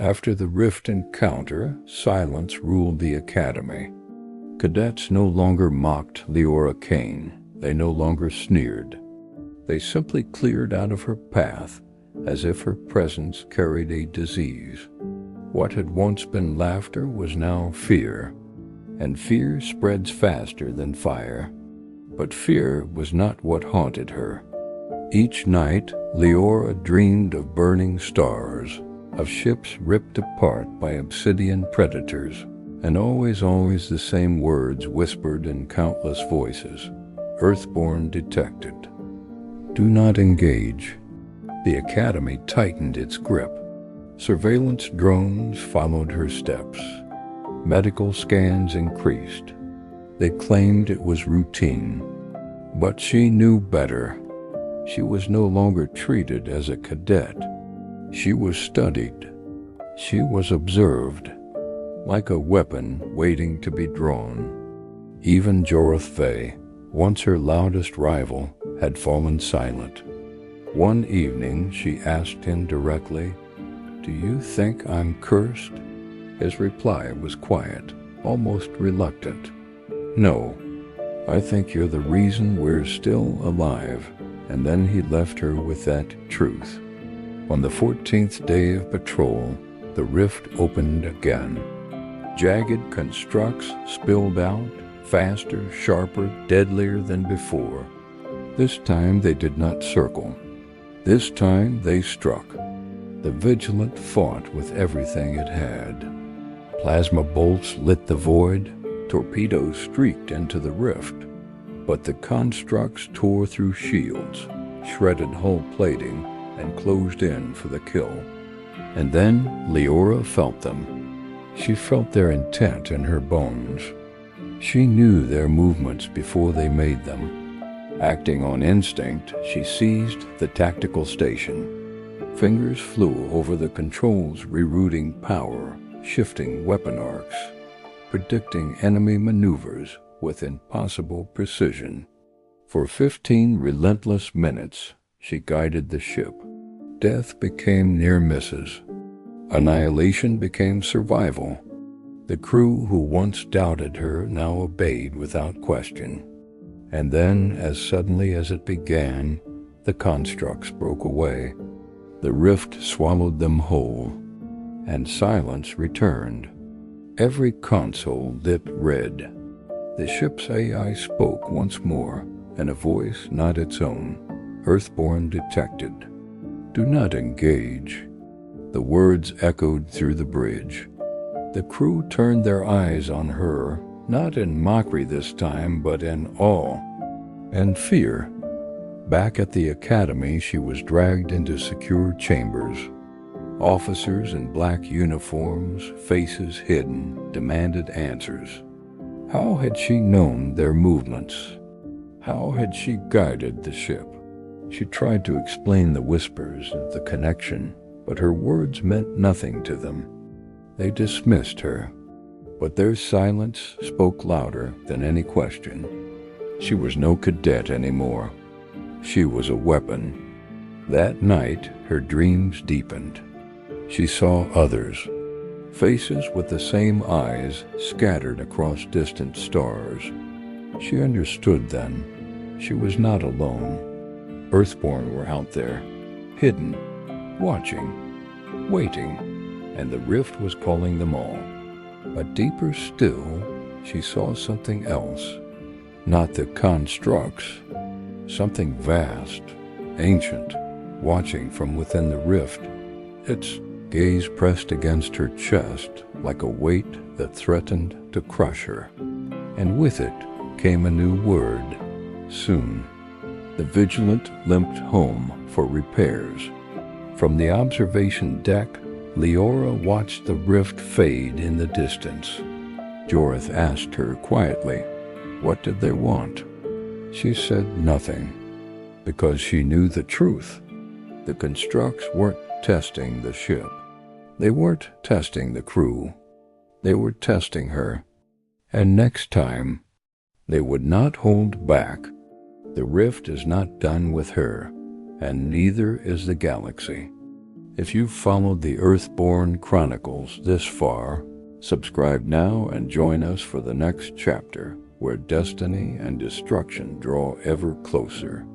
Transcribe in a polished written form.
After the Rift encounter, silence ruled the Academy. Cadets no longer mocked Liora Kane. They no longer sneered. They simply cleared out of her path, as if her presence carried a disease. What had once been laughter was now fear, and fear spreads faster than fire. But fear was not what haunted her. Each night, Liora dreamed of burning stars, of ships ripped apart by obsidian predators, and always the same words whispered in countless voices. Earthborn detected. Do not engage. The Academy tightened its grip. Surveillance drones followed her steps. Medical scans increased. They claimed it was routine. But she knew better. She was no longer treated as a cadet. She was studied. She was observed, like a weapon waiting to be drawn. Even Jagged, once her loudest rival, had fallen silent. One evening she asked him directly, "Do you think I'm cursed?" His reply was quiet, almost reluctant. "No, I think you're the reason we're still alive." And then he left her with that truth. On the 14th day of patrol, the rift opened again. Jagged constructs spilled out, faster, sharper, deadlier than before. This time they did not circle. This time they struck. The Vigilant fought with everything it had. Plasma bolts lit the void, torpedoes streaked into the rift. But the constructs tore through shields, shredded hull plating, and closed in for the kill. And then Liora felt them. She felt their intent in her bones. She knew their movements before they made them. Acting on instinct, she seized the tactical station. Fingers flew over the controls, rerouting power, shifting weapon arcs, predicting enemy maneuvers with impossible precision. For 15 relentless minutes, she guided the ship. Death became near misses. Annihilation became survival. The crew who once doubted her now obeyed without question. And then, as suddenly as it began, the constructs broke away. The rift swallowed them whole, and silence returned. Every console lit red. The ship's AI spoke once more, in a voice not its own. Earthborn detected. Do not engage. The words echoed through the bridge. The crew turned their eyes on her, not in mockery this time, but in awe and fear. Back at the Academy, she was dragged into secure chambers. Officers in black uniforms, faces hidden, demanded answers. How had she known their movements? How had she guided the ship? She tried to explain the whispers of the connection, but her words meant nothing to them. They dismissed her, but their silence spoke louder than any question. She was no cadet anymore. She was a weapon. That night, her dreams deepened. She saw others. Faces with the same eyes scattered across distant stars. She understood then. She was not alone. Earthborn were out there, hidden, watching, waiting, and the rift was calling them all. But deeper still, she saw something else. Not the constructs. Something vast, ancient, watching from within the rift. Its gaze pressed against her chest like a weight that threatened to crush her. And with it came a new word, soon. The Vigilant limped home for repairs. From the observation deck, Liora watched the rift fade in the distance. Jorith asked her quietly, what did they want? She said nothing, because she knew the truth. The constructs weren't testing the ship. They weren't testing the crew. They were testing her. And next time, they would not hold back. The rift is not done with her, and neither is the galaxy. If you've followed the Earthborn Chronicles this far, subscribe now and join us for the next chapter, where destiny and destruction draw ever closer.